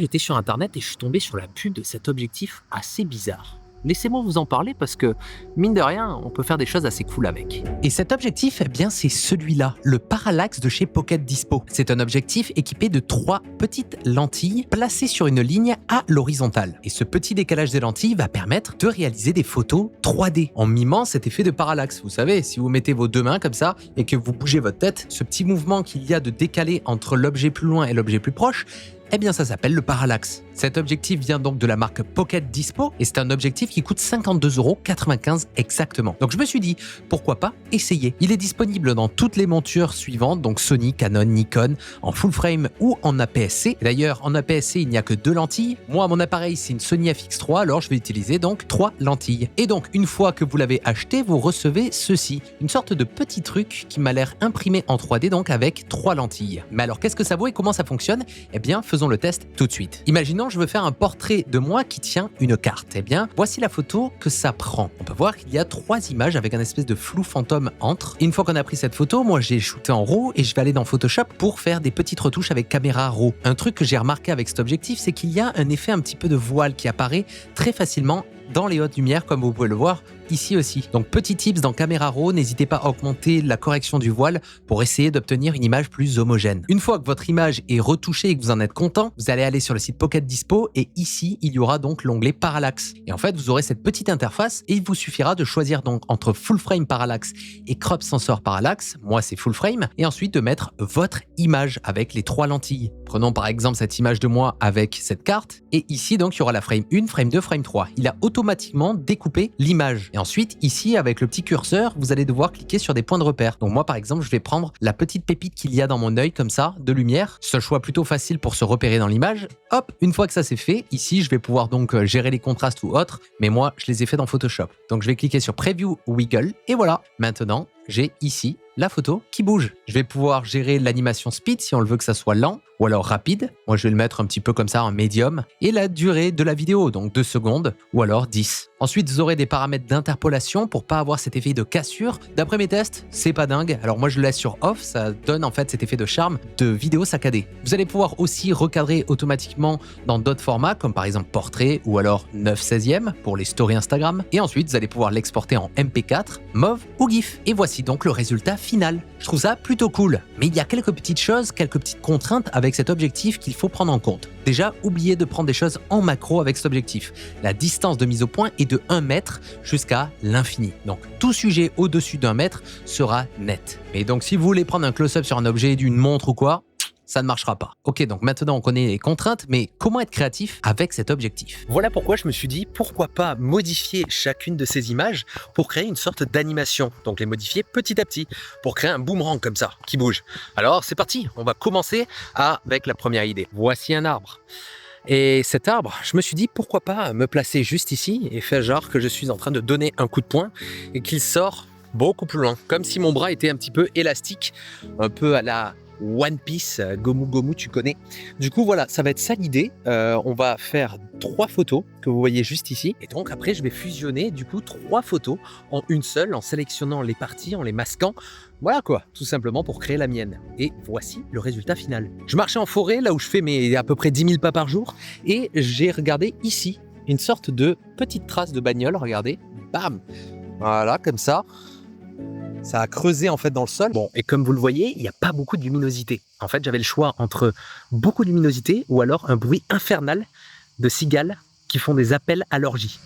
J'étais sur internet et je suis tombé sur la pub de cet objectif assez bizarre. Laissez-moi vous en parler parce que, mine de rien, on peut faire des choses assez cool avec. Et cet objectif, eh bien, c'est celui-là, le Parallax de chez Pocket Dispo. C'est un objectif équipé de 3 petites lentilles placées sur une ligne à l'horizontale. Et ce petit décalage des lentilles va permettre de réaliser des photos 3D en mimant cet effet de parallaxe. Vous savez, si vous mettez vos deux mains comme ça et que vous bougez votre tête, ce petit mouvement qu'il y a de décalé entre l'objet plus loin et l'objet plus proche, eh bien ça s'appelle le parallaxe. Cet objectif vient donc de la marque Pocket Dispo et c'est un objectif qui coûte 52,95 € exactement. Donc je me suis dit, pourquoi pas essayer. Il est disponible dans toutes les montures suivantes, donc Sony, Canon, Nikon, en full frame ou en APS-C. D'ailleurs, en APS-C, il n'y a que 2 lentilles. Moi, mon appareil, c'est une Sony FX3, alors je vais utiliser donc 3 lentilles. Et donc, une fois que vous l'avez acheté, vous recevez ceci, une sorte de petit truc qui m'a l'air imprimé en 3D, donc avec 3 lentilles. Mais alors, qu'est-ce que ça vaut et comment ça fonctionne? Eh bien, faisons le test tout de suite. Imaginons je veux faire un portrait de moi qui tient une carte. Eh bien, voici la photo que ça prend. On peut voir qu'il y a 3 images avec un espèce de flou fantôme entre. Et une fois qu'on a pris cette photo, moi j'ai shooté en RAW et je vais aller dans Photoshop pour faire des petites retouches avec caméra RAW. Un truc que j'ai remarqué avec cet objectif, c'est qu'il y a un effet un petit peu de voile qui apparaît très facilement dans les hautes lumières, comme vous pouvez le voir ici aussi. Donc petit tips dans Caméra Raw, n'hésitez pas à augmenter la correction du voile pour essayer d'obtenir une image plus homogène. Une fois que votre image est retouchée et que vous en êtes content, vous allez aller sur le site Pocket Dispo et ici, il y aura donc l'onglet Parallax. Et en fait, vous aurez cette petite interface et il vous suffira de choisir donc entre Full Frame Parallax et Crop Sensor Parallax. Moi, c'est Full Frame. Et ensuite de mettre votre image avec les 3 lentilles. Prenons par exemple cette image de moi avec cette carte. Et ici, donc, il y aura la frame 1, frame 2, frame 3. Il a automatiquement découpé l'image. Et ensuite, ici, avec le petit curseur, vous allez devoir cliquer sur des points de repère. Donc moi, par exemple, je vais prendre la petite pépite qu'il y a dans mon œil, comme ça, de lumière. C'est un choix plutôt facile pour se repérer dans l'image. Hop, une fois que ça c'est fait, ici, je vais pouvoir donc gérer les contrastes ou autres. Mais moi, je les ai fait dans Photoshop. Donc je vais cliquer sur Preview Wiggle. Et voilà, maintenant, j'ai ici la photo qui bouge. Je vais pouvoir gérer l'animation speed si on le veut que ça soit lent ou alors rapide. Moi, je vais le mettre un petit peu comme ça en médium. Et la durée de la vidéo, donc 2 secondes ou alors 10. Ensuite, vous aurez des paramètres d'interpolation pour pas avoir cet effet de cassure. D'après mes tests, c'est pas dingue. Alors moi, je le laisse sur off. Ça donne en fait cet effet de charme de vidéo saccadée. Vous allez pouvoir aussi recadrer automatiquement dans d'autres formats, comme par exemple portrait ou alors 9/16e pour les stories Instagram. Et ensuite, vous allez pouvoir l'exporter en MP4, MOV ou GIF. Et voici donc le résultat final. Je trouve ça plutôt cool. Mais il y a quelques petites choses, quelques petites contraintes avec cet objectif qu'il faut prendre en compte. Déjà, oubliez de prendre des choses en macro avec cet objectif. La distance de mise au point est de 1 mètre jusqu'à l'infini. Donc, tout sujet au-dessus d'1 mètre sera net. Mais donc, si vous voulez prendre un close-up sur un objet d'une montre ou quoi, ça ne marchera pas. Ok, donc maintenant on connaît les contraintes, mais comment être créatif avec cet objectif? Voilà pourquoi je me suis dit, pourquoi pas modifier chacune de ces images pour créer une sorte d'animation. Donc les modifier petit à petit pour créer un boomerang comme ça, qui bouge. Alors c'est parti, on va commencer avec la première idée. Voici un arbre. Et cet arbre, je me suis dit, pourquoi pas me placer juste ici et faire genre que je suis en train de donner un coup de poing et qu'il sort beaucoup plus loin. Comme si mon bras était un petit peu élastique, un peu à la One Piece, Gomu Gomu, tu connais. Du coup, voilà, ça va être ça l'idée. On va faire 3 photos que vous voyez juste ici. Et donc, après, je vais fusionner, du coup, 3 photos en une seule, en sélectionnant les parties, en les masquant. Voilà quoi, tout simplement pour créer la mienne. Et voici le résultat final. Je marchais en forêt, là où je fais mes à peu près 10 000 pas par jour. Et j'ai regardé ici une sorte de petite trace de bagnole, regardez. Bam! Voilà, comme ça. Ça a creusé en fait dans le sol. Bon, et comme vous le voyez, il n'y a pas beaucoup de luminosité. En fait, j'avais le choix entre beaucoup de luminosité ou alors un bruit infernal de cigales qui font des appels à l'orgie.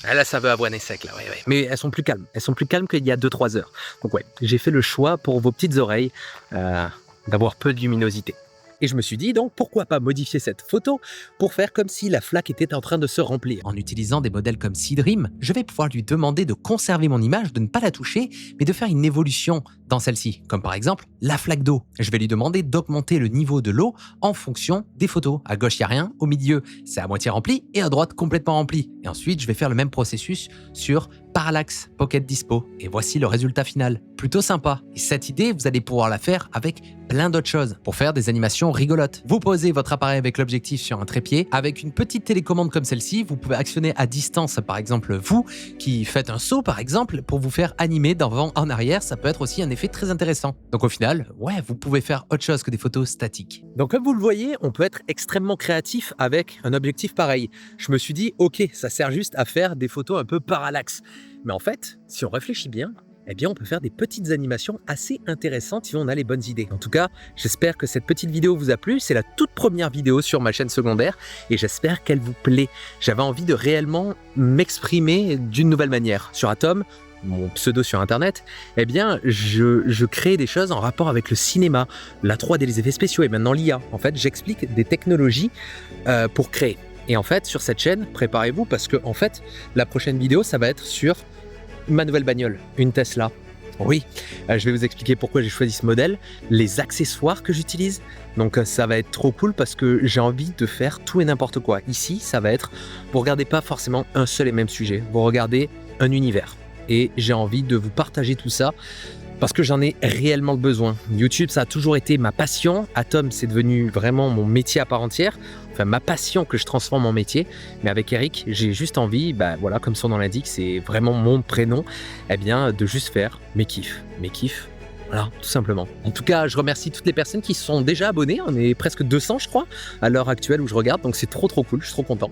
Ah là, ça veut avoiner sec, là, ouais. Mais elles sont plus calmes. Elles sont plus calmes qu'il y a 2-3 heures. Donc ouais, j'ai fait le choix pour vos petites oreilles d'avoir peu de luminosité. Et je me suis dit donc pourquoi pas modifier cette photo pour faire comme si la flaque était en train de se remplir. En utilisant des modèles comme Seedream, je vais pouvoir lui demander de conserver mon image, de ne pas la toucher, mais de faire une évolution dans celle-ci, comme par exemple la flaque d'eau. Je vais lui demander d'augmenter le niveau de l'eau en fonction des photos. À gauche, il n'y a rien, au milieu, c'est à moitié rempli, et à droite, complètement rempli. Et ensuite, je vais faire le même processus sur Parallax Pocket Dispo. Et voici le résultat final. Plutôt sympa. Et cette idée, vous allez pouvoir la faire avec plein d'autres choses pour faire des animations rigolotes. Vous posez votre appareil avec l'objectif sur un trépied. Avec une petite télécommande comme celle-ci, vous pouvez actionner à distance, par exemple vous, qui faites un saut par exemple, pour vous faire animer d'avant en arrière. Ça peut être aussi un effet très intéressant. Donc au final, ouais, vous pouvez faire autre chose que des photos statiques. Donc comme vous le voyez, on peut être extrêmement créatif avec un objectif pareil. Je me suis dit, ok, ça sert juste à faire des photos un peu parallaxe. Mais en fait, si on réfléchit bien, eh bien on peut faire des petites animations assez intéressantes si on a les bonnes idées. En tout cas, j'espère que cette petite vidéo vous a plu. C'est la toute première vidéo sur ma chaîne secondaire et j'espère qu'elle vous plaît. J'avais envie de réellement m'exprimer d'une nouvelle manière. Sur Atom, mon pseudo sur internet, eh bien je crée des choses en rapport avec le cinéma, la 3D, les effets spéciaux et maintenant l'IA. En fait, j'explique des technologies pour créer. Et en fait, sur cette chaîne, préparez-vous parce que en fait, la prochaine vidéo, ça va être sur ma nouvelle bagnole, une Tesla. Oui, je vais vous expliquer pourquoi j'ai choisi ce modèle, les accessoires que j'utilise. Donc ça va être trop cool parce que j'ai envie de faire tout et n'importe quoi. Ici, ça va être, vous regardez pas forcément un seul et même sujet, vous regardez un univers. Et j'ai envie de vous partager tout ça parce que j'en ai réellement le besoin. YouTube, ça a toujours été ma passion. Atom, c'est devenu vraiment mon métier à part entière. Enfin, ma passion que je transforme en métier. Mais avec Eric, j'ai juste envie, voilà, comme son nom l'indique, c'est vraiment mon prénom, eh bien, de juste faire mes kiffs. Mes kiffs. Voilà, tout simplement. En tout cas, je remercie toutes les personnes qui sont déjà abonnées. On est presque 200, je crois, à l'heure actuelle où je regarde. Donc, c'est trop cool. Je suis trop content.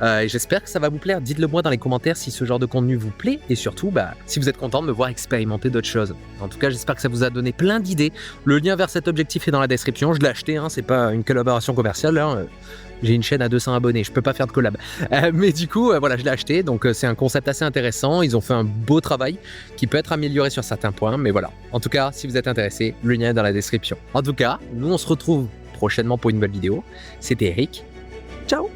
Et j'espère que ça va vous plaire. Dites-le moi dans les commentaires si ce genre de contenu vous plaît. Et surtout, si vous êtes content de me voir expérimenter d'autres choses. En tout cas, j'espère que ça vous a donné plein d'idées. Le lien vers cet objectif est dans la description. Je l'ai acheté, hein, c'est pas une collaboration commerciale. Hein. J'ai une chaîne à 200 abonnés, je peux pas faire de collab. Mais du coup, voilà, je l'ai acheté, donc c'est un concept assez intéressant. Ils ont fait un beau travail qui peut être amélioré sur certains points, mais voilà. En tout cas, si vous êtes intéressé, le lien est dans la description. En tout cas, nous on se retrouve prochainement pour une nouvelle vidéo. C'était Eric. Ciao!